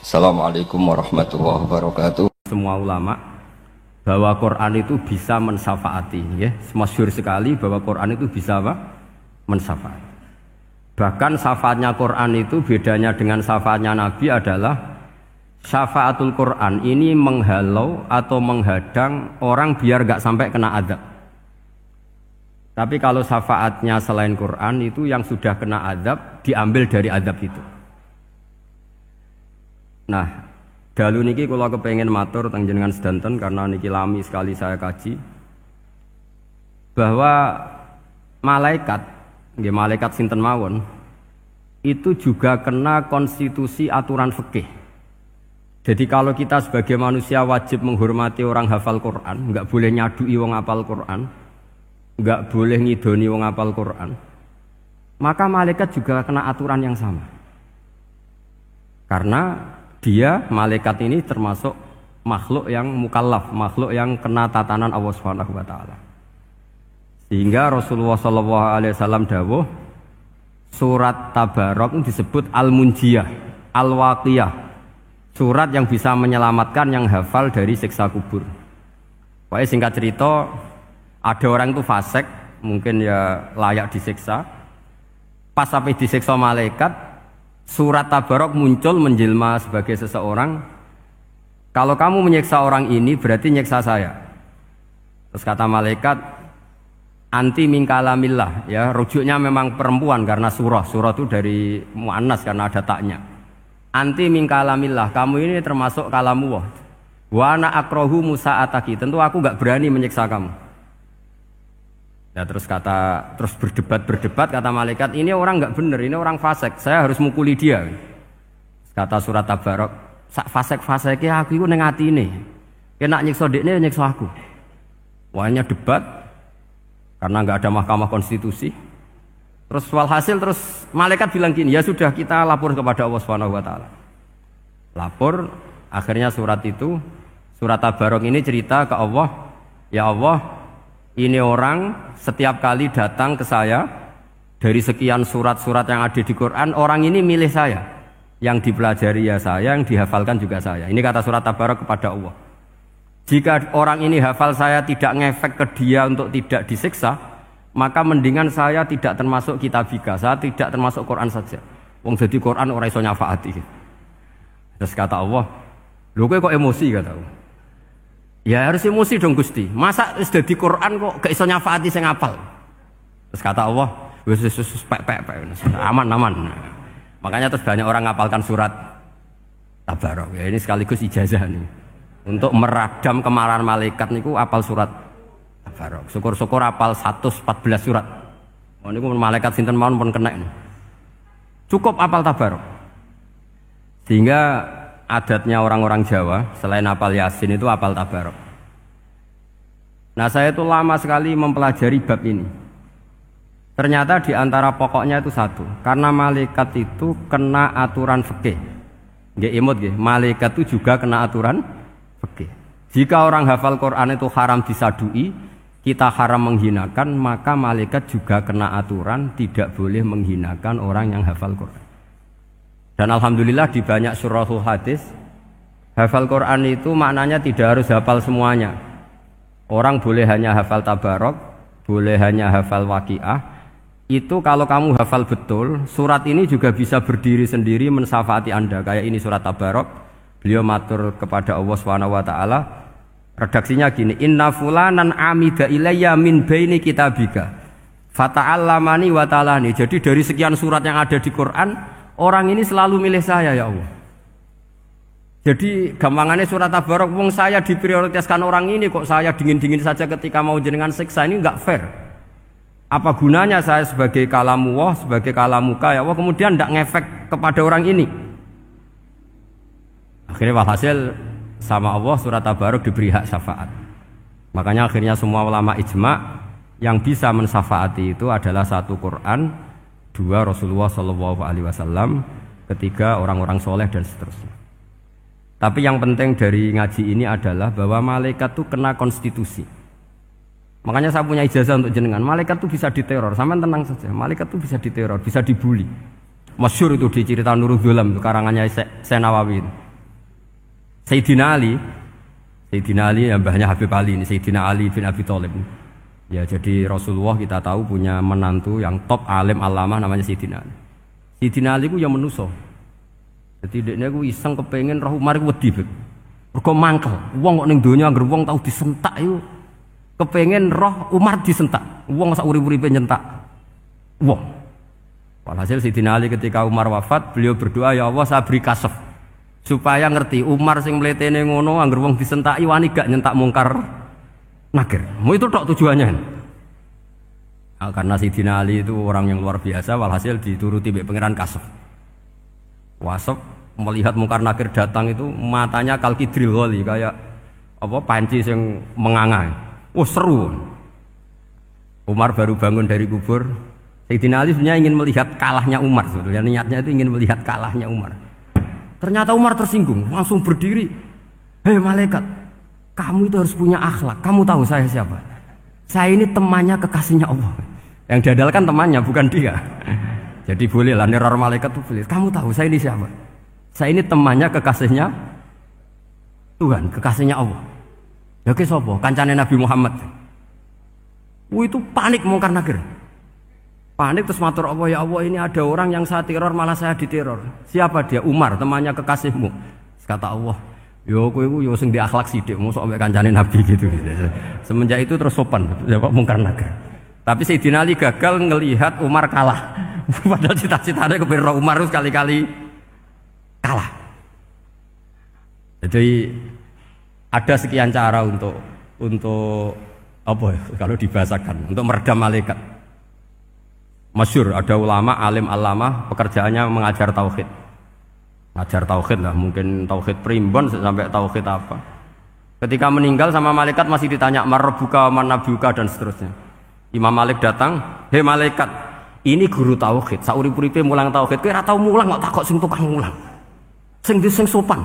Assalamualaikum warahmatullahi wabarakatuh. Semua ulama bahwa Quran itu bisa mensyafaati, ya. Masyhur sekali bahwa Quran itu bisa apa? Mensyafaati. Bahkan syafaatnya Quran itu bedanya dengan syafaatnya Nabi adalah syafaatul Quran ini menghalau atau menghadang orang biar gak sampai kena azab. Tapi kalau syafaatnya selain Quran itu yang sudah kena azab diambil dari azab itu. Nah, dalu niki kula kepengin matur teng jenengan sedanten karena niki lami sekali saya kaji bahwa malaikat, nggih malaikat sinten mawon itu juga kena konstitusi aturan fikih. Jadi kalau kita sebagai manusia wajib menghormati orang hafal Quran, enggak boleh nyadui wong hafal Quran, enggak boleh ngidoni wong hafal Quran, maka malaikat juga kena aturan yang sama. Karena dia, malaikat ini termasuk makhluk yang mukallaf, makhluk yang kena tatanan Allah Subhanahu wa taala. Sehingga Rasulullah sallallahu alaihi wasallam dawuh, surat Tabarok disebut Al-Munjiyah, Al-Waqiyah. Surat yang bisa menyelamatkan yang hafal dari siksa kubur. Pokoknya singkat cerita, ada orang itu fasik, mungkin ya layak disiksa. Pas sampai disiksa malaikat, surat Tabarok muncul menjelma sebagai seseorang. Kalau kamu menyiksa orang ini berarti nyiksa saya. Terus kata malaikat, anti min kalamillah, ya rujuknya memang perempuan karena surah itu dari muannas karena ada taknya. Anti min kalamillah, kamu ini termasuk kalamullah. Wa ana akrahu musa'ataki, tentu aku enggak berani menyiksa kamu. Ya terus berdebat kata malaikat, ini orang enggak benar, ini orang fasik, saya harus mukuli dia. Kata surat Tabarok, sak fasik-fasiknya aku iku ning atine. Kena nyiksa dekne nyiksa aku. Wahnya debat karena enggak ada mahkamah konstitusi. Terus walhasil malaikat bilang gini, ya sudah kita lapor kepada Allah Subhanahu wa taala. Lapor, akhirnya surat Tabarok ini cerita ke Allah, ya Allah, ini orang setiap kali datang ke saya dari sekian surat-surat yang ada di Quran, orang ini milih saya. Yang dipelajari ya saya, yang dihafalkan juga saya. Ini kata surat Tabarok kepada Allah. Jika orang ini hafal saya tidak ngefek ke dia untuk tidak disiksa, maka mendingan saya tidak termasuk kitabika, saya tidak termasuk Quran saja. Wong jadi Quran ora iso nyafaati. Terus kata Allah, lho kowe kok emosi kata Allah. Ya harus emosi dong Gusti. Masa wis dadi Quran kok gak iso nyafaati sing apal. Terus kata Allah, wis pek aman. Makanya terus banyak orang ngapalkan surat Tabarok. Ya ini sekaligus ijazah nih. Untuk meradam kemarahan malaikat niku apal surat Tabarok. Syukur-syukur apal 114 surat. Oh niku malaikat sinten mawon pun kena. Cukup apal Tabarok. Sehingga adatnya orang-orang Jawa selain apal Yasin itu apal Tabarok. Nah saya itu lama sekali mempelajari bab ini. Ternyata di antara pokoknya itu satu, karena malaikat itu kena aturan fikih. Nggih imut nggih, malaikat itu juga kena aturan fikih. Jika orang hafal Quran itu haram disadui, kita haram menghinakan, maka malaikat juga kena aturan tidak boleh menghinakan orang yang hafal Quran. Dan alhamdulillah di banyak surahul hadis hafal Quran itu maknanya tidak harus hafal semuanya. Orang boleh hanya hafal Tabarok, boleh hanya hafal Waqiah. Itu kalau kamu hafal betul, surat ini juga bisa berdiri sendiri mensyafaati Anda. Kayak ini surat Tabarok, beliau matur kepada Allah Subhanahu wa taala. Redaksinya gini, inna fulanan amida ilayya min baini kitabika fata'allamani wa ta'alani. Jadi dari sekian surat yang ada di Quran, orang ini selalu milih saya ya Allah. Jadi gampangannya surat Tabarok, wong saya diprioritaskan orang ini kok saya dingin-dingin saja ketika mau jenengan siksa, ini enggak fair. Apa gunanya saya sebagai kalamullah, sebagai kalamuka ya Allah kemudian enggak ngefek kepada orang ini. Akhirnya walhasil sama Allah surat Tabarok diberi hak syafaat. Makanya akhirnya semua ulama ijma yang bisa mensyafaati itu adalah satu Quran, dua Rasulullah Shallallahu Alaihi Wasallam, ketiga orang-orang soleh dan seterusnya. Tapi yang penting dari ngaji ini adalah bahwa malaikat itu kena konstitusi. Makanya saya punya ijazah untuk jenengan. Malaikat itu bisa diteror, sampean tenang saja. Malaikat itu bisa diteror, bisa dibully. Masyhur itu di cerita Nurul Dzulam, karangannya Syekh Nawawi. Sayyidina Ali yang mbahnya Habib Ali ini, Sayyidina Ali bin Abi Thalib. Ya, jadi Rasulullah kita tahu punya menantu yang top alim alamah namanya Sayyidina Ali. Sayyidina Ali ku yang menuso. Jadi dekne ku iseng kepengin roh Umar ku wedi. Mergo mangkel. Wong kok ning donya anggere wong tau disentak iku kepengin roh Umar disentak. Wong sak urip-uripe nyentak. Wong. Walhasil Sayyidina Ali ketika Umar wafat, beliau berdoa, ya Allah saya beri kasef supaya ngerti Umar sing mletene ngono anggere wong disentaki wani gak nyentak mungkar nakir. Mau itu tok tujuannya. Nah, karena Sayyidina Ali itu orang yang luar biasa, walhasil dituruti mbek pangeran kasef. Wasef melihat mungkar nakir datang itu matanya kalkidril ghali kayak apa panci yang menganga. Oh seru. Umar baru bangun dari kubur. Sayyidina Ali sebenarnya ingin melihat kalahnya Umar sebetulnya, niatnya itu ingin melihat kalahnya Umar. Ternyata Umar tersinggung, langsung berdiri. Hei malaikat, kamu itu harus punya akhlak. Kamu tahu saya siapa? Saya ini temannya kekasihnya Allah. Yang diandalkan temannya bukan dia. Jadi bolehlah neror malaikat itu boleh. Kamu tahu saya ini siapa? Saya ini temannya kekasihnya Tuhan, kekasihnya Allah. Ya ke sapa? Kancane Nabi Muhammad. Itu panik mungkar nakir. Panik terus matur Allah, ya Allah ini ada orang yang saya teror malah saya diteror. Siapa dia? Umar, temannya kekasihmu. Kata Allah, yo kowe iku yo sing di akhlak sithik, mosok ambek kancane Nabi gitu. Semenjak itu terus sopan, jawab mungkar nakir. Tapi Sayyidina Ali gagal ngelihat Umar kalah. Padahal cita-citanya kepengin Umar itu sekali-kali kalah. Jadi ada sekian cara untuk apa ya, kalau dibahasakan untuk meredam malaikat. Masyhur ada ulama alim alama pekerjaannya mengajar tauhid. Ngajar tauhid lah, mungkin tauhid primbon sampai tauhid apa. Ketika meninggal sama malaikat masih ditanya marbuka, manabuka dan seterusnya. Imam Malik datang, "Hei malaikat, ini guru tauhid, saurip-uripe mulang tauhid. Kowe ora tau mulang kok takok sing tukang mulang. Sing sopan."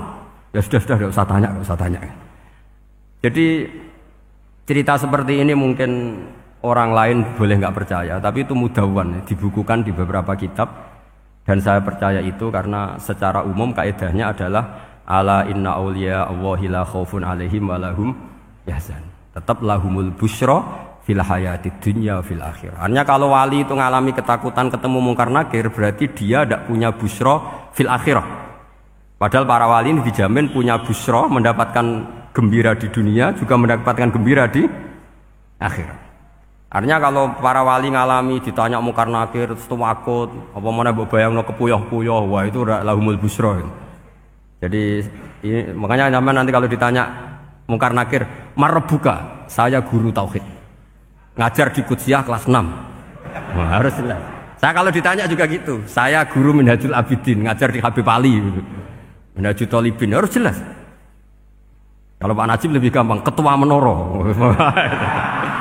Ya sudah enggak usah tanya. Jadi cerita seperti ini mungkin orang lain boleh nggak percaya, tapi itu mudawwan, dibukukan di beberapa kitab, dan saya percaya itu karena secara umum kaidahnya adalah ala inna auliya Allahi la khaufun alaihim wa lahum yahzan. Tetap lahumul busyra fil hayatid dunya fil akhirah. Artinya kalau wali itu ngalami ketakutan ketemu mungkar nakir, berarti dia tidak punya busyra fil akhirah. Padahal para wali ini dijamin punya busyra, mendapatkan gembira di dunia, juga mendapatkan gembira di akhirat. Artinya kalau para wali ngalami ditanya mungkar nakir terus takut, apa mana mbok bayangno kepuyah-puyah, wah itu lahumul busra. Jadi makanya zaman nanti kalau ditanya mungkar nakir, marbuka, saya guru tauhid. Ngajar di Qudsiyah kelas 6. Wah, harus jelas. Saya kalau ditanya juga gitu, saya guru Minhajul Abidin, ngajar di Habib Ali. Minhajul Thalibin, harus jelas. Kalau Pak Najib lebih gampang, ketua menoro.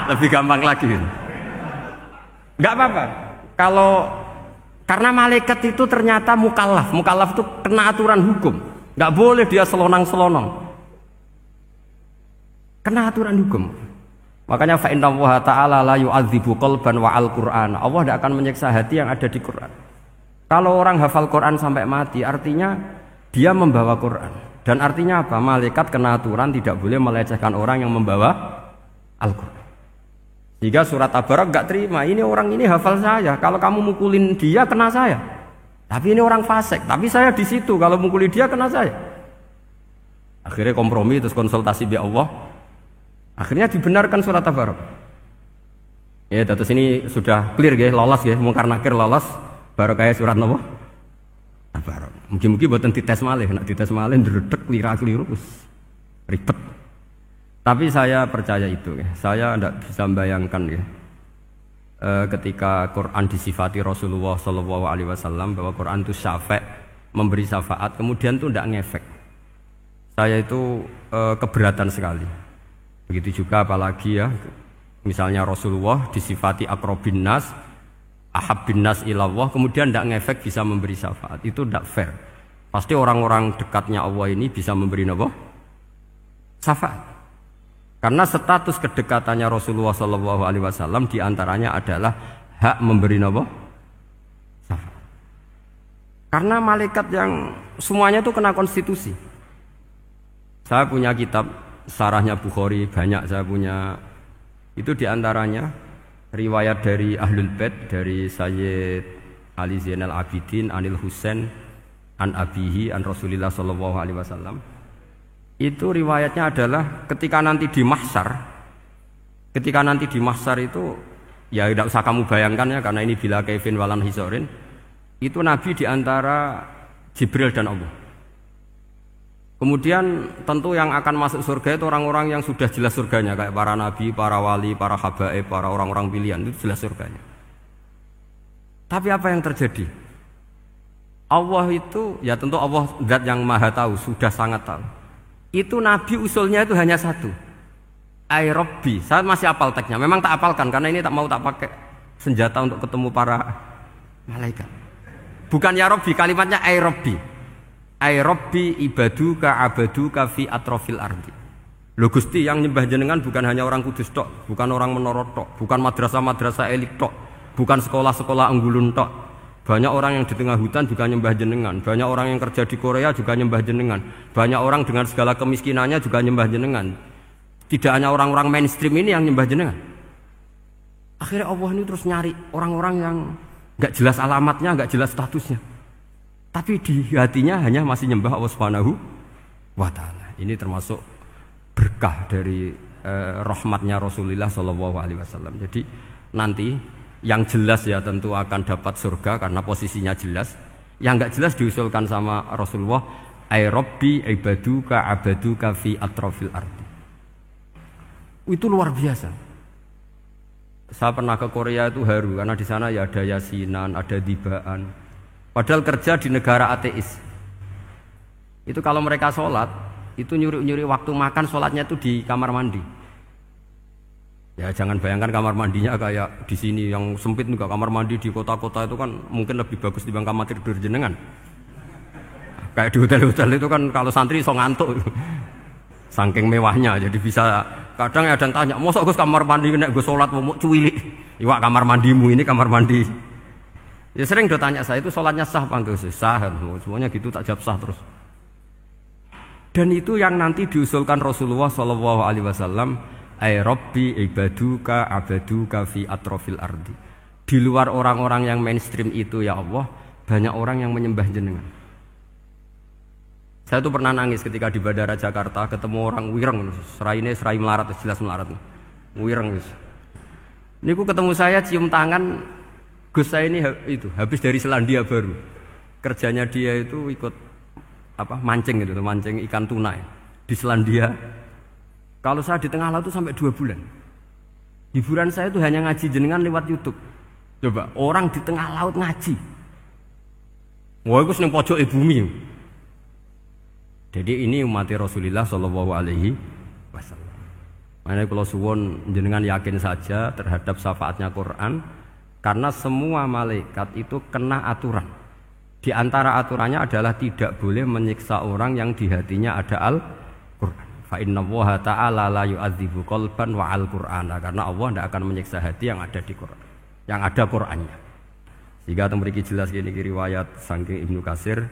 Lebih gampang lagi. Enggak apa-apa. Kalau karena malaikat itu ternyata mukallaf. Mukallaf itu kena aturan hukum. Enggak boleh dia selonang-selonong. Kena aturan hukum. Makanya fa inna Allah ta'ala la yu'adzibu qalban wa al-Qur'an. Allah tidak akan menyiksa hati yang ada di Quran. Kalau orang hafal Quran sampai mati, artinya dia membawa Quran. Dan artinya apa? Malaikat kena aturan tidak boleh melecehkan orang yang membawa Al-Quran. Jika surat Tabarak gak terima, ini orang ini hafal saya. Kalau kamu mukulin dia, kena saya. Tapi ini orang fasik. Tapi saya di situ. Kalau mukulin dia, kena saya. Akhirnya kompromi, terus konsultasi bi Allah. Akhirnya dibenarkan surat Tabarak. Ya, terus ini sudah clear ya, lolos ya, mungkar nakir lolos. Baru kayak surat apa? Tabarak. Mungkin-mungkin buatan dites malih, nak dites malih ndredeg keliru ribet. Tapi saya percaya itu ya. Saya tidak bisa membayangkan ya. Ketika Quran disifati Rasulullah SAW bahwa Quran itu syafa', memberi syafaat, kemudian itu tidak ngefek. Saya itu keberatan sekali. Begitu juga apalagi ya, misalnya Rasulullah disifati akrobin nas, ahabbin nas ilallah, kemudian tidak ngefek bisa memberi syafaat. Itu tidak fair. Pasti orang-orang dekatnya Allah ini bisa memberi apa? Syafaat. Karena status kedekatannya Rasulullah SAW diantaranya adalah hak memberi apa? Syafaat. Karena malaikat yang semuanya itu kena konstitusi. Saya punya kitab Syarahnya Bukhari banyak saya punya. Itu diantaranya riwayat dari Ahlul Bait dari Sayyid Ali Zainal Abidin Anil Husain an abihi an Rasulillah sallallahu alaihi wasallam. Itu riwayatnya adalah ketika nanti di mahsyar itu ya tidak usah kamu bayangkan ya karena ini bila kaifin walan hisorin. Itu Nabi diantara Jibril dan Allah. Kemudian tentu yang akan masuk surga itu orang-orang yang sudah jelas surganya kayak para nabi, para wali, para habaib, para orang-orang pilihan itu jelas surganya. Tapi apa yang terjadi? Allah itu ya tentu Allah zat yang maha tahu, sudah sangat tahu. Itu Nabi usulnya itu hanya satu. Ai Rabbi. Saya masih apal teksnya. Memang tak apalkan karena ini tak pakai senjata untuk ketemu para malaikat. Bukan ya Rabbi, kalimatnya ai Rabbi. Ai Rabbi ibaduka abaduka fi atrofil ardi. Lho Gusti yang nyembah jenengan bukan hanya orang kudus tok, bukan orang menorot tok, bukan madrasah-madrasah elit tok, bukan sekolah-sekolah anggulun tok. Banyak orang yang di tengah hutan juga nyembah jenengan, banyak orang yang kerja di Korea juga nyembah jenengan, banyak orang dengan segala kemiskinannya juga nyembah jenengan. Tidak hanya orang-orang mainstream ini yang nyembah jenengan. Akhirnya Allah ini terus nyari orang-orang yang enggak jelas alamatnya, enggak jelas statusnya. Tapi di hatinya hanya masih nyembah Allah Subhanahu wa taala. Ini termasuk berkah dari rahmatnya Rasulullah sallallahu alaihi wasallam. Jadi nanti yang jelas ya tentu akan dapat surga karena posisinya jelas. Yang enggak jelas diusulkan sama Rasulullah, ai Rabbi ibaduka abaduka fi atrofil ardi. Itu luar biasa. Saya pernah ke Korea itu haru karena di sana ya ada yasinan, ada dibaan. Padahal kerja di negara ateis. Itu kalau mereka sholat, itu nyuri waktu makan sholatnya itu di kamar mandi. Ya jangan bayangkan kamar mandinya kayak di sini yang sempit juga. Kamar mandi di kota-kota itu kan mungkin lebih bagus dibanding kamar tidur jenengan. Kayak di hotel-hotel itu kan kalau santri so ngantuk. Saking mewahnya, jadi bisa kadang ada yang tanya, mosok Gus kamar mandi nek gue sholat mau cuwilik. Iwak kamar mandimu ini kamar mandi. Ya sering do tanya saya itu sholatnya sah apa enggak? Sah, semuanya gitu tak jawab sah terus. Dan itu yang nanti diusulkan Rasulullah Shallallahu Alaihi Wasallam, ai Rabbi ibaduka abaduka fi atrofil ardi. Di luar orang-orang yang mainstream itu ya Allah, banyak orang yang menyembah jenengan. Saya tuh pernah nangis ketika di Bandara Jakarta ketemu orang wireng, serai melarat, jelas melarat, wireng. Ini aku ketemu saya cium tangan, Gus saya ini itu habis dari Selandia Baru, kerjanya dia itu ikut mancing gitu, mancing ikan tuna di Selandia. Kalau saya di tengah laut itu sampai 2 bulan. Hiburan saya itu hanya ngaji jenengan lewat YouTube. Coba orang di tengah laut ngaji, wah itu seneng pojok bumi. Jadi ini umat Rasulullah Shallallahu Alaihi Wasallam. Makanya kalau suwon jenengan yakin saja terhadap syafaatnya Quran, karena semua malaikat itu kena aturan. Di antara aturannya adalah tidak boleh menyiksa orang yang di hatinya ada Al-Quran. Fa inna Allaha ta'ala la yu'adzibu qalban wa al-Qur'ana. Karena Allah tidak akan menyiksa hati yang ada di Quran, yang ada Qurannya. Sehingga memiliki jelas gini riwayat saking Ibnu Katsir,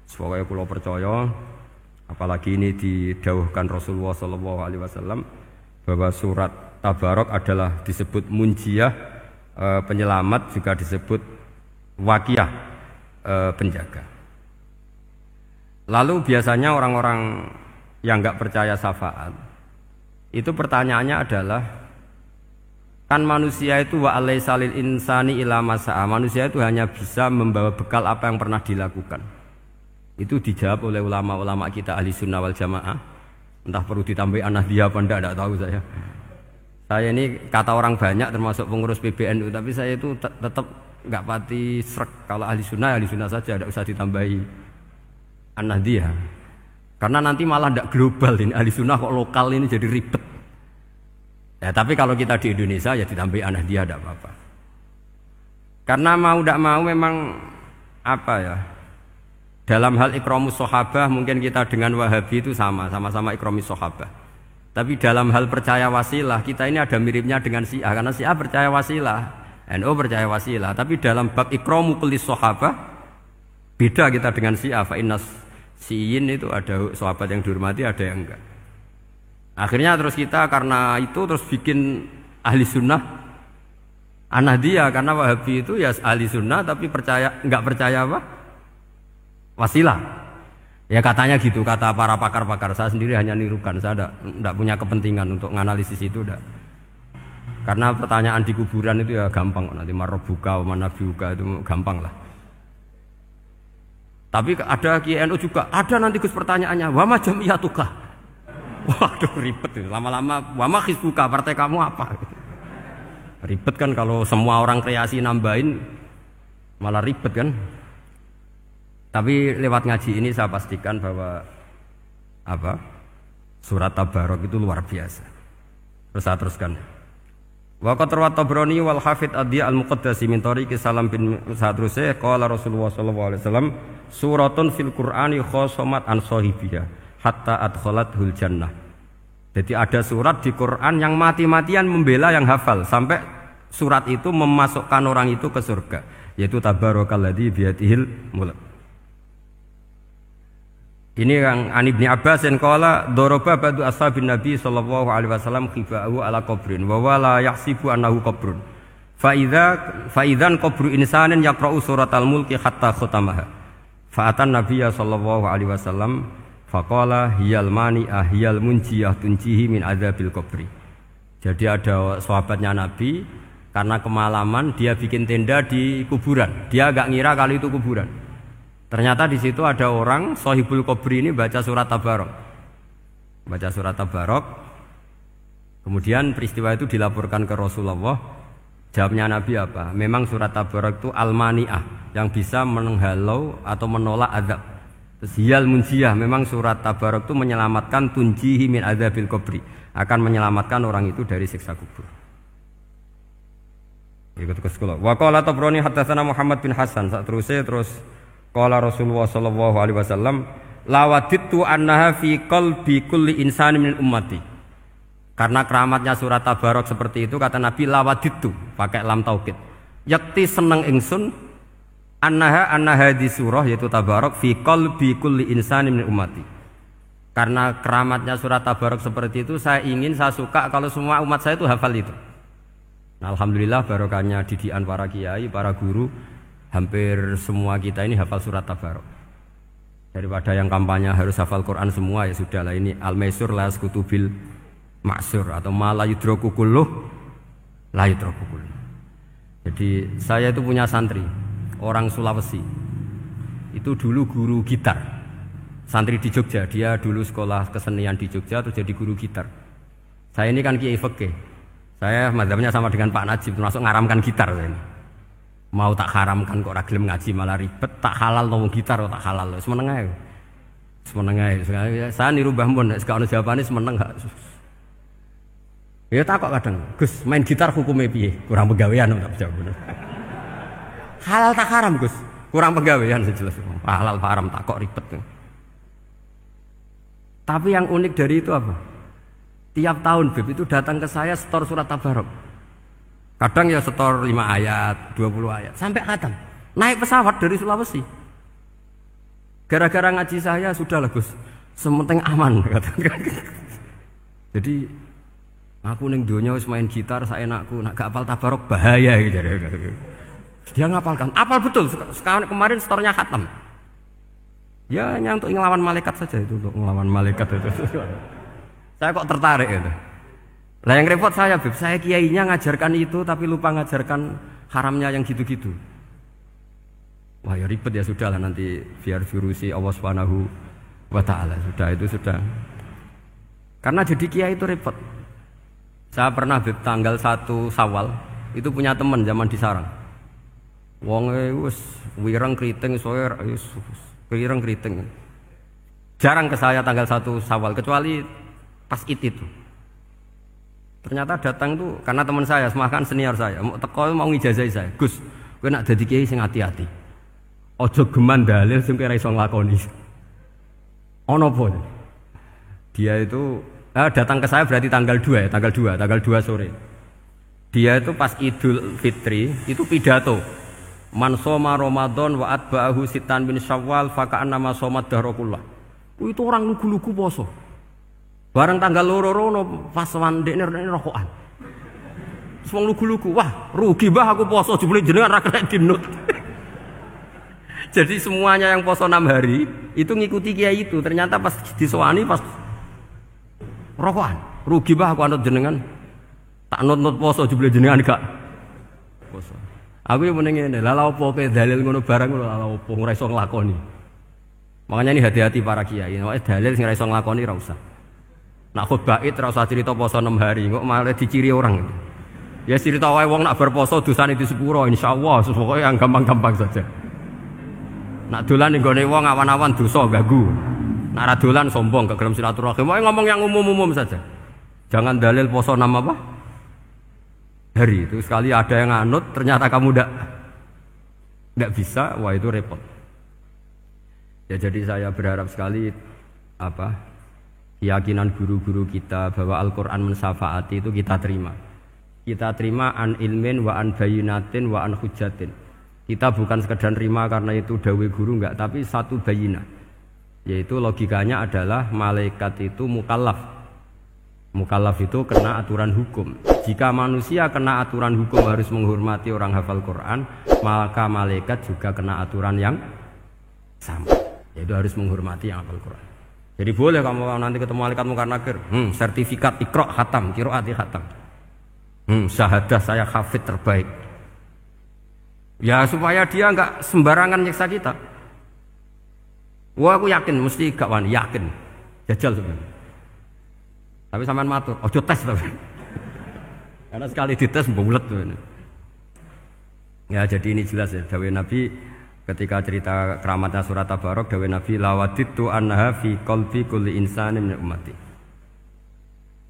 supaya kula percaya. Apalagi ini didawuhkan Rasulullah Sallallahu Alaihi Wasallam bahwa surat Tabarok adalah disebut munjiyah, penyelamat, juga disebut wakiyah, penjaga. Lalu biasanya orang-orang yang nggak percaya syafaat itu pertanyaannya adalah, kan manusia itu wa alaysa lil insani illa ma sa'a, manusia itu hanya bisa membawa bekal apa yang pernah dilakukan. Itu dijawab oleh ulama-ulama kita ahli sunnah wal jamaah. Entah perlu ditambah An-Nahdliyah apa enggak tahu saya. Saya ini kata orang banyak termasuk pengurus PBNU, tapi saya itu tetap enggak pati srek. Kalau ahli sunnah saja, enggak usah ditambahi An-Nahdliyah. Karena nanti malah enggak global ini, ahli sunnah kok lokal ini jadi ribet. Ya tapi kalau kita di Indonesia ya ditambahi An-Nahdliyah enggak apa-apa. Karena mau enggak mau memang apa ya? Dalam hal ikramus sahabah mungkin kita dengan Wahabi itu sama-sama ikramus sahabah. Tapi dalam hal percaya wasilah kita ini ada miripnya dengan Syiah, karena Syiah percaya wasilah, NU percaya wasilah. Tapi dalam bab ikramu kulis sahabah beda kita dengan Syiah. Fa innas Siin itu ada sahabat yang dihormati, ada yang enggak. Akhirnya terus kita karena itu terus bikin ahli sunnah An-Nahdiyah, karena Wahabi itu ya ahli sunnah tapi enggak percaya apa? Wasilah. Ya katanya gitu, kata para pakar-pakar. Saya sendiri hanya nirukan, saya enggak punya kepentingan untuk menganalisis itu enggak. Karena pertanyaan di kuburan itu ya gampang, nanti marobuka, manabiuka itu gampang lah. Tapi ada KNU juga, ada nanti Gus pertanyaannya, wama jamiyatuka. Waduh ribet itu, lama-lama wama hizbuka, partai kamu apa? Ribet kan kalau semua orang kreasi nambahin, malah ribet kan. Tapi lewat ngaji ini saya pastikan bahwa surat Tabarok itu luar biasa. Terus saya teruskan. Wa qad rawat Tabrani wal Hafidz Adhi al-Muqaddasi min tariqi Salam bin Sadrusih qala Rasulullah sallallahu alaihi wasallam suratun fil Qur'ani khosomat an sahibiha hatta adkhalathul jannah. Jadi ada surat di Quran yang mati-matian membela yang hafal sampai surat itu memasukkan orang itu ke surga, yaitu tabarakalladzi biyadihil mulk. Ini yang An Ibni Abbas yang qala daraba ba'du ashabin Nabi sallallahu alaihi wasallam khifa'u ala qabrin wa wala yahsibu annahu qabrun. Fa idzan qabru insanin yaqra'u suratal mulki hatta khatamaha. Fa atan Nabiyya sallallahu alaihi wasallam faqala hiyal mani'ah hiyal munjiyah tunjihi min adzabil qabri. Jadi ada sahabatnya Nabi karena kemalaman dia bikin tenda di kuburan. Dia enggak ngira kalau itu kuburan. Ternyata di situ ada orang Sohibul Qabri ini baca surat Tabarok. Baca surat Tabarok. Kemudian peristiwa itu dilaporkan ke Rasulullah. Jawabnya Nabi apa? Memang surat Tabarok itu al-mani'ah, yang bisa menghalau atau menolak azab. Terus hiyal munjiyah, memang surat Tabarok itu menyelamatkan tunjihi min adzabil qabri, akan menyelamatkan orang itu dari siksa kubur. Ikut ke sekolah. Wa qala Tabrani haddatsana Muhammad bin Hasan. Terus qala Rasulullah sallallahu alaihi wasallam lawadittu annaha fi qalbi kulli insani min ummati. Karena keramatnya surat Tabarok seperti itu, kata Nabi lawadittu pakai lam taukid. Yakti seneng ingsun annaha di surah yaitu Tabarok fi qalbi kulli insani min ummati. Karena keramatnya surat Tabarok seperti itu, saya suka kalau semua umat saya itu hafal itu. Nah, alhamdulillah barokahnya didikan para kiai, para guru, hampir semua kita ini hafal surat Tabarok. Daripada yang kampanye harus hafal Quran semua, ya sudahlah, ini al-maisur la yaskutubil maksur atau ma la yudraku kulluh la yudraku kulluh. Jadi saya itu punya santri orang Sulawesi. Itu dulu guru gitar. Santri di Jogja, dia dulu sekolah kesenian di Jogja terus jadi guru gitar. Saya ini kan kiai fikih. Saya mazhabnya sama dengan Pak Najib, termasuk ngaramkan gitar saya ini. Mau tak haramkan kok ora gelem ngaji malah ribet, tak halal ngomong gitar kok tak halal. Semeneng ae. Semeneng ae. Saya niru Mbah Mun, nek ono jawabane semeneng gak. Ya tak kok kadang, Gus, main gitar hukumnya piye? Kurang pegawean tak jawab. Halal tak haram, Gus? Kurang pegawean sejelas. Halal haram tak kok ribet. Tapi yang unik dari itu apa? Tiap tahun Beb itu datang ke saya setor surat Tabarok. Kadang ya setor 5 ayat, 20 ayat, sampai khatam. Naik pesawat dari Sulawesi. Gara-gara ngaji saya, sudahlah Gus, sementing aman. Jadi, aku ning donya wis main gitar saenakku, nak gak apal Tabarok bahaya gitu. Dia ngapalkan, apal betul. Sekarang kemarin setornya khatam. Ya hanya untuk ngelawan malaikat saja itu, untuk ngelawan malaikat itu. Saya kok tertarik itu. Lah yang repot saya, Beb, saya kiainya ngajarkan itu tapi lupa ngajarkan haramnya yang gitu-gitu. Wah ya ribet ya, sudahlah nanti biar virusi Allah Subhanahu wa taala. Sudah. Karena jadi kiai itu repot. Saya pernah Beb tanggal 1 Syawal itu punya teman zaman di Sarang. Wonge wis wireng kriting soe wireng kriting. Jarang ke saya tanggal 1 Syawal kecuali pas itu. Ternyata datang tuh karena teman saya, semakan senior saya, mau teko mau ngijazahi saya. Gus, kowe nak dadi kiai sing hati-hati. Aja geman dalil sing ora iso nglakoni. Ono apa? Dia itu datang ke saya berarti tanggal 2 ya, tanggal 2 sore. Dia itu pas Idul Fitri itu pidato. Man shoma Ramadan wa atba'ahu sitan min Syawal fa ka'annama shoma dahra kullah. Itu orang lugu-lugu poso. Bareng tanggal loro rono pas wandekne rokokan. Wong lugu-lugu, wah rugi bah aku poso jebule jenengan ra kena dinut. Jadi semuanya yang poso 6 hari itu ngikuti kiai itu. Ternyata pas disowani pas rokokan. Rugi bah aku anut jenengan. Tak nut-nut poso jebule jenengan gak poso. Aku yang mending ngene, lha opo kowe dalil ngono barang ngono lha opo ora iso nglakoni. Makanya ini hati-hati para kiai, nek dalil sing ora iso nglakoni ora usah. Nak khutbah id ora usah cerita poso 6 hari, kok malah diciri orang. Ya cerita wae wong nak berposo dosane di sepuro insyaallah, pokoke yang gampang-gampang saja. Nak dolan ning gone wong awan-awan dosa ganggu. Nak ra dolan sombong gak gelem silaturahim. Wae ngomong yang umum-umum saja. Jangan dalil poso 6 apa? Hari itu sekali ada yang nganut ternyata kamu ndak bisa, wah itu repot. Ya jadi saya berharap sekali keyakinan guru-guru kita bahwa Al-Qur'an mensyafaati itu kita terima. Kita terima an ilmin wa an bayinatin wa an hujatin. Kita bukan sekedar terima karena itu dawe guru enggak, tapi satu bayinah. Yaitu logikanya adalah malaikat itu mukallaf. Mukallaf itu kena aturan hukum. Jika manusia kena aturan hukum harus menghormati orang hafal Quran, maka malaikat juga kena aturan yang sama. Yaitu harus menghormati yang hafal Quran. Jadi boleh kamu nanti ketemu malaikat mungkar nakir, sertifikat Iqra khatam, qiraati khatam. Syahadah saya hafid terbaik. Ya supaya dia enggak sembarangan nyiksa kita. Wah aku yakin mesti gak wani, yakin. Jajal sebenarnya. Tapi sampean matur, ojo tes tapi. Karena sekali dites bulet tuh. Ya jadi ini jelas ya, dawuh Nabi ketika cerita keramatnya surat Tabarok, dawuh Nabi lawaditu annaha fi qalbi kulli insanin min ummati.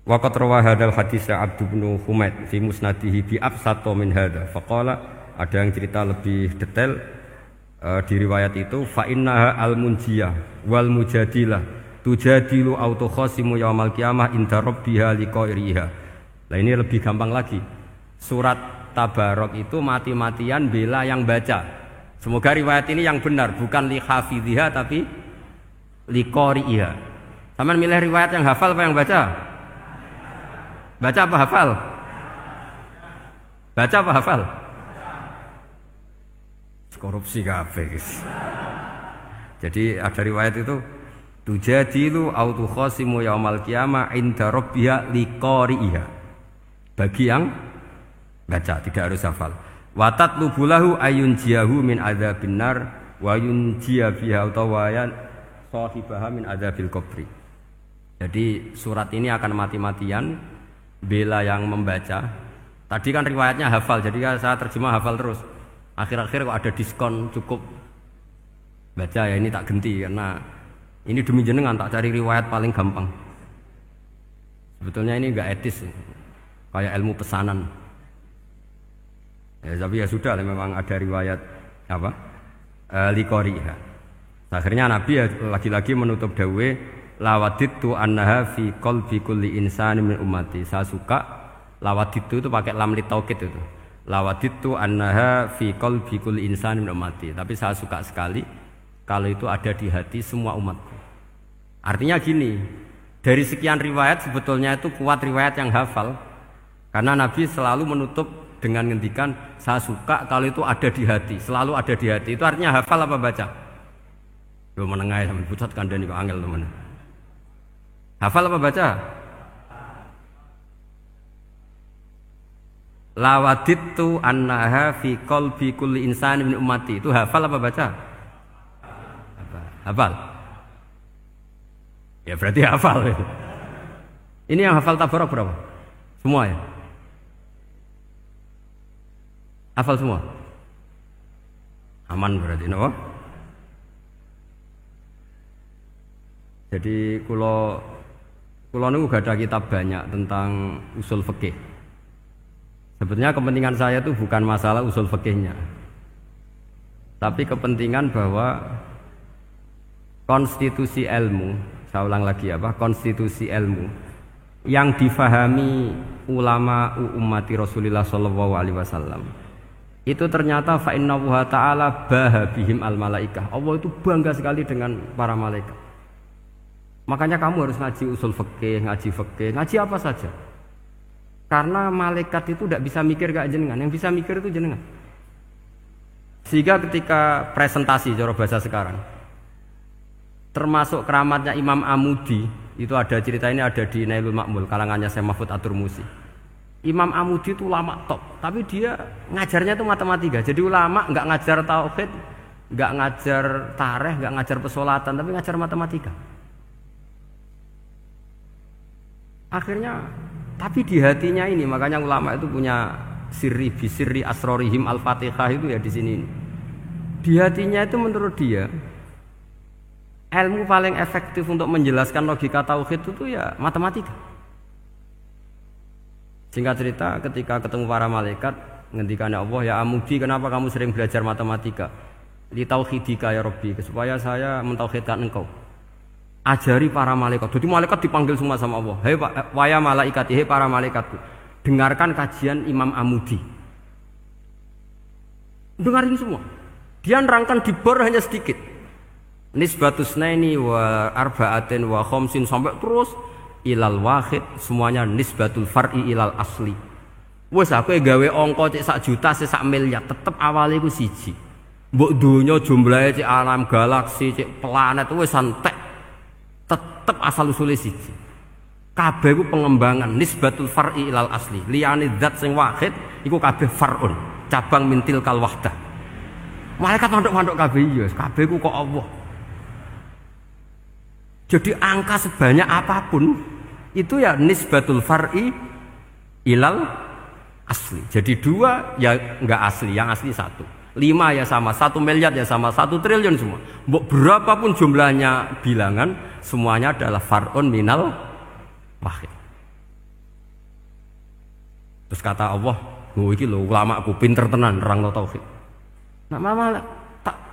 Waqat rawa hadzal hadits Abdu bin Humaid fi musnadihi bi absato min hadza. Faqala ada yang cerita lebih detail di riwayat itu fa innaha al-munjiyah wal mujadilah tujadilu autokhosimu yaumal qiyamah inda rabbiha liqairiha. Nah ini lebih gampang lagi. Surat Tabarok itu mati-matian bela yang baca. Semoga riwayat ini yang benar, bukan li hafidhiha tapi liqairiha. Sampeyan milih riwayat yang hafal apa yang baca? Baca apa hafal? Baca apa hafal? Korupsi kabeh. Jadi ada riwayat itu tujadilu autu khosimu yaumal qiyamah inda rabbiha liqari'iha. Bagi yang baca tidak harus hafal. Wa tatlubulahu ayun jiyahu min adzabin nar wa yunjiya biha utawayan sahibaha min adzabil qabri. Jadi surat ini akan mati-matian bela yang membaca. Tadi kan riwayatnya hafal, jadi saya terjemah hafal terus. Akhir-akhir kok ada diskon cukup baca ya ini tak ganti karena ini demi jenengan tak cari riwayat paling gampang. Sebetulnya ini enggak etis, kayak ilmu pesanan. Ya, tapi ya sudah, memang ada riwayat apa? Liqariha. Akhirnya Nabi ya lagi-lagi menutup dawe lawaditu annaha fi qalbi kulli insani min ummati. Saya suka lawaditu itu pakai lam li taukid itu. Lawaditu annaha fi qalbi kulli insani min ummati. Tapi saya suka sekali kalau itu ada di hati semua umatku. Artinya gini, dari sekian riwayat sebetulnya itu kuat riwayat yang hafal. Karena Nabi selalu menutup dengan ngendikan saya suka kalau itu ada di hati, selalu ada di hati. Itu artinya hafal apa baca? Yo menengah sampean pucat kandhani kok angel teman. Hafal apa baca? Lawaditu annaha fi qalbi kulli insani min ummati. Itu hafal apa baca? Hafal. Ya berarti hafal. Ini yang hafal Tabarok berapa? Semua ya? Hafal semua? Aman berarti, no? Jadi kulo niku gak ada kitab banyak tentang usul fikih. Sebetulnya kepentingan saya itu bukan masalah usul fikihnya, tapi kepentingan bahwa konstitusi ilmu, saya ulang lagi konstitusi ilmu yang difahami ulama ummati Rasulullah sallallahu alaihi wasallam itu ternyata fa innahu ta'ala baha bihim al malaikah. Allah itu bangga sekali dengan para malaikat. Makanya kamu harus ngaji usul fikih, ngaji apa saja. Karena malaikat itu tidak bisa mikir kayak jenengan, yang bisa mikir itu jenengan. Sehingga ketika presentasi cara bahasa sekarang, termasuk keramatnya Imam Amudi, itu ada cerita ini ada di Nailul Ma'mul kalangannya Syekh Mahfud At-Turmusi. Imam Amudi itu ulama top, tapi dia ngajarnya itu matematika. Jadi ulama nggak ngajar tauhid, nggak ngajar tarikh, nggak ngajar pesolatan, tapi ngajar matematika. Akhirnya, tapi di hatinya ini, makanya ulama itu punya sirri bisirri asrorihim al-fatihah itu ya di sini. Di hatinya itu menurut dia, ilmu paling efektif untuk menjelaskan logika tauhid itu ya matematika. Singkat cerita, ketika ketemu para malaikat, ngendikannya Allah, ya Amudi, kenapa kamu sering belajar matematika? Li tauhidika ya Rabbi, supaya saya mentauhidkan engkau. Ajari para malaikat. Jadi malaikat dipanggil semua sama Allah. Hei waya malaikat, hei para malaikatku, dengarkan kajian Imam Amudi. Dengarin semua. Dia nerangkan di bor hanya sedikit. Nisbatus naini wa arba'atin wa khamsin sampai terus ilal wahid, semuanya nisbatul far'i ilal asli. Wes aku gawe angka cek 1 juta, cek 1 miliar, tetep awalnya iku siji. Mbok donya jumlahe cek alam galaksi, cek planet wes santek. Tetep asal usule siji. Kabeh iku pengembangan nisbatul far'i ilal asli. Liyane zat sing wahid iku kabeh far'un, cabang mintil kal wahdah. Malaikat manduk-manduk kabeh ya, kabeh iku kok Allah. Jadi angka sebanyak apapun itu ya nisbatul far'i ilal asli. Jadi 2 ya enggak asli, yang asli 1. 5 ya sama, 1 miliar ya sama, 1 triliun semua. Berapapun jumlahnya bilangan, semuanya adalah far'un minal wahid. Terus kata Allah, "Oh iki lho ulama aku pinter tenan nerangno tauhid." Nah,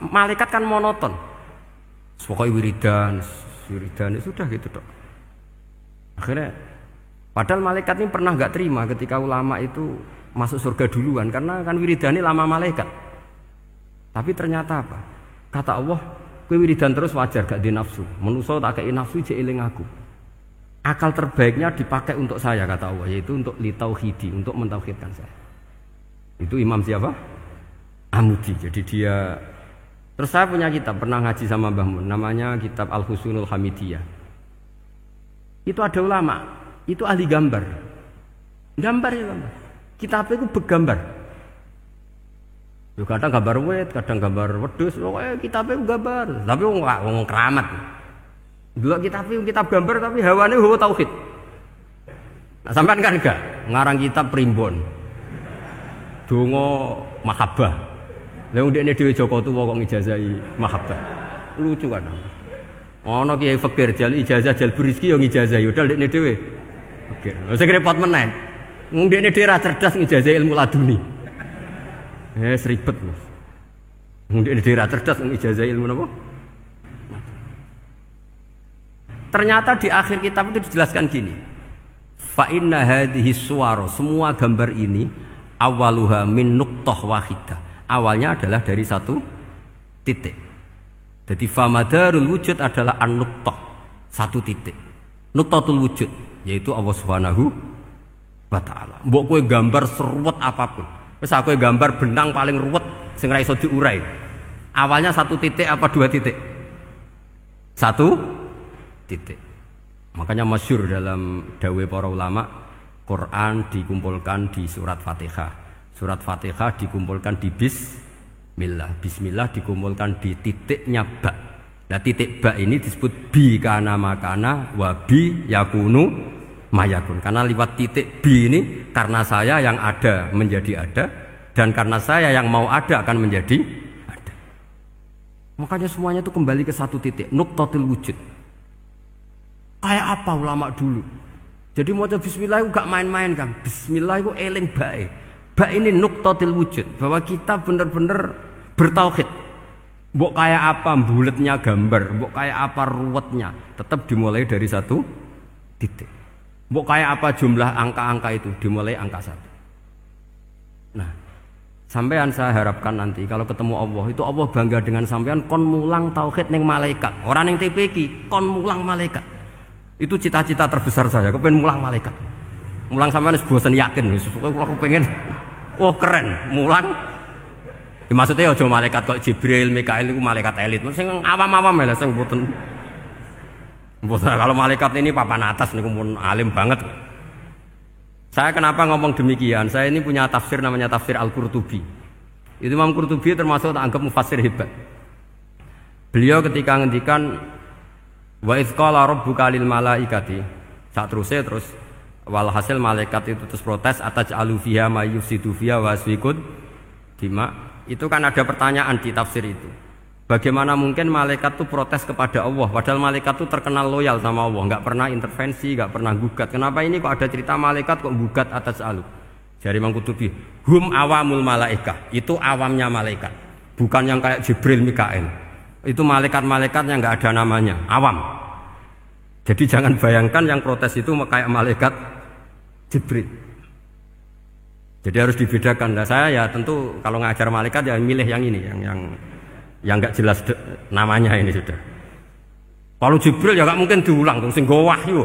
malaikat kan monoton. Pokoknya wiridan sudah gitu dok. Akhirnya padahal malaikat ini pernah nggak terima ketika ulama itu masuk surga duluan, karena kan wiridane lama malaikat. Tapi ternyata apa? Kata Allah, kowe wiridan terus wajar gak di nafsu. Manusa tak kei nafsu jek eling aku. Akal terbaiknya dipakai untuk saya, kata Allah, yaitu untuk litauhidi, untuk mentauhidkan saya. Itu Imam siapa? Amudi. Jadi dia. Terus saya punya kitab, pernah ngaji sama Mbah Mun, namanya kitab Al-Husunul Hamidiyah. Itu ada ulama, itu ahli gambar. Gambar. Kitabnya itu bergambar. Kadang gambar wet, kadang gambar wedhus, pokoknya kitabnya gambar. Tapi wong keramat. Dulu kitab gambar tapi hawane hawa tauhid. Nah, sampean kan enggak ngarang kitab primbon. Donga mahabbah. Lah ndekne dhewe Joko Tuwa kok ngijazahi mahabbah. Lucu kan. Ana kiai fakir jal ijazah jal berizki yo ngijazahi padahal ndekne dhewe fakir. Sing repot meneh. Wong ndekne dhewe ra cerdas ngijazahi ilmu laduni. Ribet, Mas. Wong ndekne dhewe ra cerdas ngijazahi ilmu napa? Ternyata di akhir kitab itu dijelaskan gini. Fa inna hadhihi suwar, semua gambar ini awaluha min nuqtah wahidah. Awalnya adalah dari 1 titik. Jadi famadarul wujud adalah an-nuqtah, 1 titik. Nuqtatul wujud yaitu Allah Subhanahu wa taala. Mbok kowe gambar seruwet apapun. Wis aku gambar benang paling ruwet sing ra iso diurai. Awalnya 1 titik apa 2 titik? 1 titik. Makanya masyhur dalam dawuh para ulama, Quran dikumpulkan di surat Fatihah. Surat Fatihah dikumpulkan di Bismillah. Bismillah dikumpulkan di titiknya ba. Nah titik ba ini disebut bi kana makana wa bi yakunu mayakun. Karena lewat titik bi ini, karena saya yang ada menjadi ada, dan karena saya yang mau ada akan menjadi ada. Makanya semuanya itu kembali ke 1 titik, nuqtatul wujud. Kayak apa ulama dulu? Jadi mau bismillah itu gak main-main kan. Bismillah itu eling bae. Ba ini nuqtatil wujud, bahwa kita benar-benar bertauhid. Mbok kayak apa buletnya gambar, mbok kayak apa ruwetnya, tetap dimulai dari 1 titik. Mbok kayak apa jumlah angka-angka itu, dimulai angka 1. Nah, Sampean saya harapkan nanti kalau ketemu Allah itu Allah bangga dengan sampean kon mulang tauhid ning malaikat. Orang yang TPK kon mulang malaikat. Itu cita-cita terbesar saya, kepengen mulang malaikat. Mulang sampean wis bosen yakin wis aku pengen oh keren mulang. Ya, maksudnya aja malaikat kok Jibril, Mikail itu malaikat elit. Sing awam-awam lha sing mboten. Kalau malaikat ini papan atas niku pun alim banget. Saya kenapa ngomong demikian? Saya ini punya tafsir namanya tafsir Al-Qurtubi. Itu Imam Qurtubi termasuk tak anggap mufassir hebat. Beliau ketika ngendikan wa idz qala rabbuka lil malaikati, sak terus walhasil malaikat itu terus protes ataj'alu fiha may yufsidu fiha wa yasfikud dima. Itu kan ada pertanyaan di tafsir itu. Bagaimana mungkin malaikat itu protes kepada Allah padahal malaikat itu terkenal loyal sama Allah, nggak pernah intervensi, nggak pernah gugat. Kenapa ini kok ada cerita malaikat kok gugat atas alu? Jadi Imam Qurtubi, hum awamul malaikah, itu awamnya malaikat, bukan yang kayak Jibril, Mikail. Itu malaikat-malaikat yang nggak ada namanya, awam. Jadi jangan bayangkan yang protes itu kayak malaikat Jibril. Jadi harus dibedakan. Nah, saya ya tentu kalau ngajar malaikat ya milih yang ini, yang nggak jelas namanya ini sudah. Kalau Jibril ya nggak mungkin diulang dong, sing nggawa wahyu.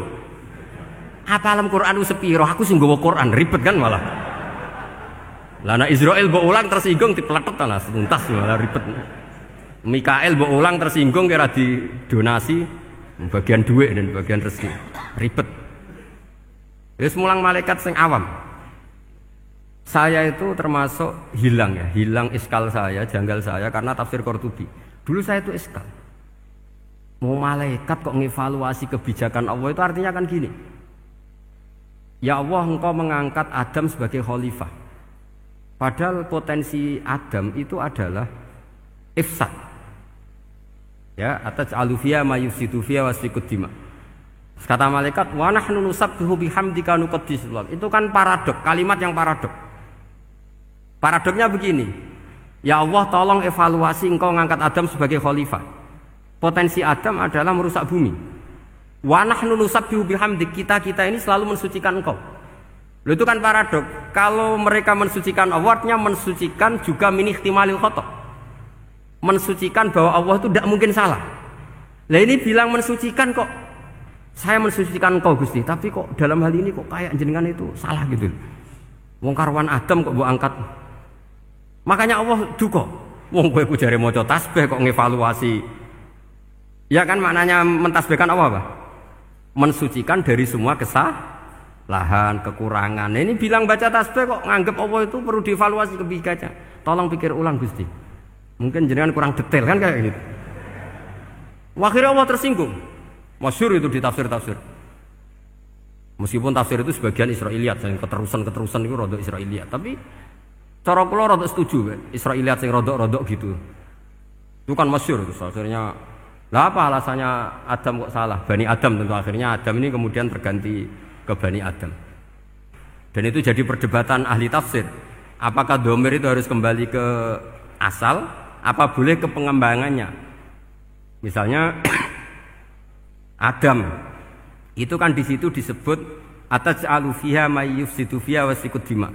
Apa alam Quran itu sepiro? Aku sing nggawa Quran ribet kan malah. Lah nek Israil mbok ulang tersinggung dipletet lah tuntas malah ribet. Mikael mbok ulang tersinggung kira di donasi bagian duit dan bagian rezeki. Ribet. Wis mulang malaikat sing awam. Saya itu termasuk hilang iskal saya, janggal saya karena tafsir Qurtubi. Dulu saya itu iskal. Mau malaikat kok ngevaluasi kebijakan Allah itu artinya kan gini. Ya Allah, engkau mengangkat Adam sebagai khalifah. Padahal potensi Adam itu adalah ifsad. Ya, ataj'alu fiha may yufsidu fiha wa yasfikud dima. Kata malaikat, wa nahnu nusabbihu bihamdika nuqaddisu lak. Itu kan paradok, kalimat yang paradok. Paradoknya begini, ya Allah tolong evaluasi engkau ngangkat Adam sebagai khalifah. Potensi Adam adalah merusak bumi. Wa nahnu nusabbihu bihamdik, kita ini selalu mensucikan engkau. Loh, itu kan paradok. Kalau mereka mensucikan Allah, artinya mensucikan juga min ihtimalil khata'. Mensucikan bahwa Allah itu tidak mungkin salah. Lah ini bilang mensucikan kok. Saya mensucikan engkau Gusti, tapi kok dalam hal ini kok kayak jenengan itu salah gitu. Wong karwan Adam kok mbok angkat. Makanya Allah duka. Wong kowe ku jare maca tasbih kok ngevaluasi. Ya kan maknanya mentasbihkan Allah apa? Mensucikan dari semua kesalahan, kekurangan. Ini bilang baca tasbih kok nganggep Allah itu perlu dievaluasi kebijakannya. Tolong pikir ulang Gusti. Mungkin jenengan kurang detail kan kayak gitu. Akhirnya Allah tersinggung. Masyhur itu di tafsir-tafsir. Meskipun tafsir itu sebagian Israiliyat, yang keterusan itu rodok Israiliyat, tapi cara kula rodok setuju, Israiliyat sing rodok-rodok gitu. Itu kan masyhur itu akhirnya. Lah apa alasannya Adam kok salah? Bani Adam tentu akhirnya Adam ini kemudian berganti ke Bani Adam. Dan itu jadi perdebatan ahli tafsir. Apakah dhamir itu harus kembali ke asal, apa boleh ke pengembangannya? Misalnya Adam itu kan di situ disebut ataj'alu fiha may yufsidu fiha wa yasfikud dima.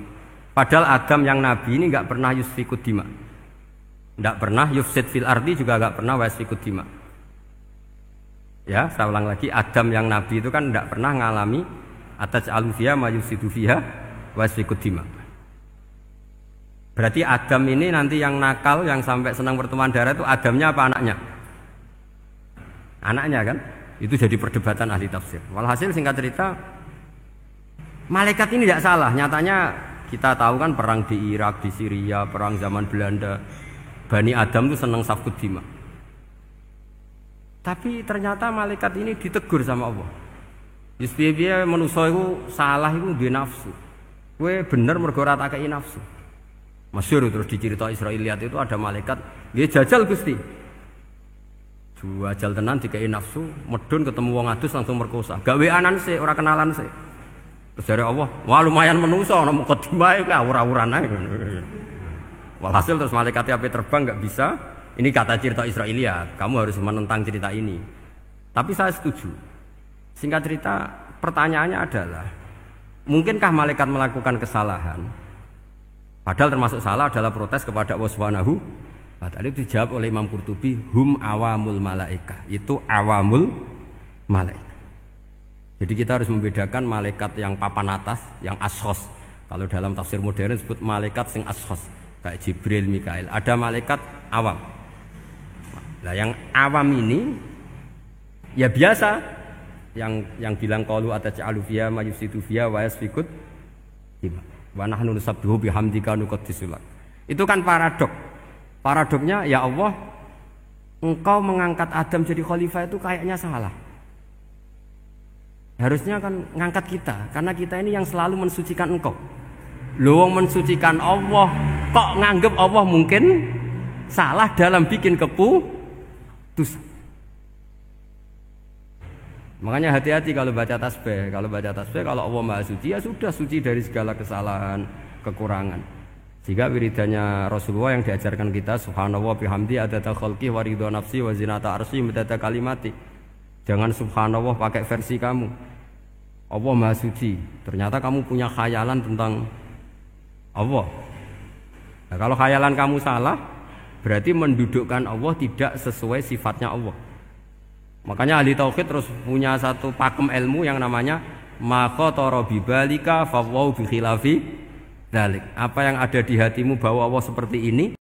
Padahal Adam yang nabi ini enggak pernah yusfikud dima. Enggak pernah yufsid fil ardi, juga enggak pernah wa yasfikud dima. Ya, saya ulang lagi, Adam yang nabi itu kan enggak pernah ngalami ataj'alu fiha may yufsidu fiha wa yasfikud dima. Berarti Adam ini nanti yang nakal, yang sampai senang pertemuan darah itu Adamnya apa anaknya? Anaknya kan? Itu jadi perdebatan ahli tafsir. Walhasil singkat cerita, malaikat ini tidak salah. Nyatanya kita tahu kan perang di Irak, di Syria, perang zaman Belanda, Bani Adam itu senang safkud dima. Tapi ternyata malaikat ini ditegur sama Allah. Yusbiya manusia itu salah itu di nafsu. Gue bener mergo ora tak kei nafsu. Masyhur terus dicerita Israiliyat itu ada malaikat, nggih jajal Gusti. Jual tenan dikei nafsu, medun ketemu wong adus langsung merkosa. Gaweanan sih, ora kenalan sih. Terus dari Allah, wah lumayan menungso, ana mukadimah iki awur-awuran ae. Walhasil terus malaikat api terbang nggak bisa. Ini kata cerita Israiliyat, kamu harus menentang cerita ini. Tapi saya setuju. Singkat cerita, pertanyaannya adalah, mungkinkah malaikat melakukan kesalahan? Padahal termasuk salah adalah protes kepada Allah Subhanahu wa ta'ala. Itu dijawab oleh Imam Qurtubi, hum awamul malaika. Itu awamul malaika. Jadi kita harus membedakan malaikat yang papan atas, yang ashos. Kalau dalam tafsir modern disebut malaikat sing ashos, kayak Jibril, Mikail. Ada malaikat awam. Nah, yang awam ini ya biasa, yang bilang qalu ataj'alu fiha ma yufsidu fiha wa yasfikut dima wa nahnu nusabbihu bihamdika nuqaddisu lak. Itu kan paradok. Paradoknya ya Allah, engkau mengangkat Adam jadi khalifah itu kayaknya salah. Harusnya kan ngangkat kita, karena kita ini yang selalu mensucikan engkau. Lu mensucikan Allah, kok nganggep Allah mungkin salah dalam bikin keputusan. Makanya hati-hati kalau baca tasbih. Kalau baca tasbih, kalau Allah Maha Suci, ya sudah suci dari segala kesalahan, kekurangan. Jika wiridannya Rasulullah yang diajarkan kita, subhanallah bihamdi adada khalqi wa ridha nafsi wa zinata arsy midada kalimati. Jangan subhanallah pakai versi kamu. Allah Maha Suci. Ternyata kamu punya khayalan tentang Allah. Nah, kalau khayalan kamu salah, berarti mendudukkan Allah tidak sesuai sifatnya Allah. Makanya ahli tauhid terus punya satu pakem ilmu yang namanya ma khatara bi balika fa wa bi khilafi dzalik. Apa yang ada di hatimu bahwa Allah seperti ini,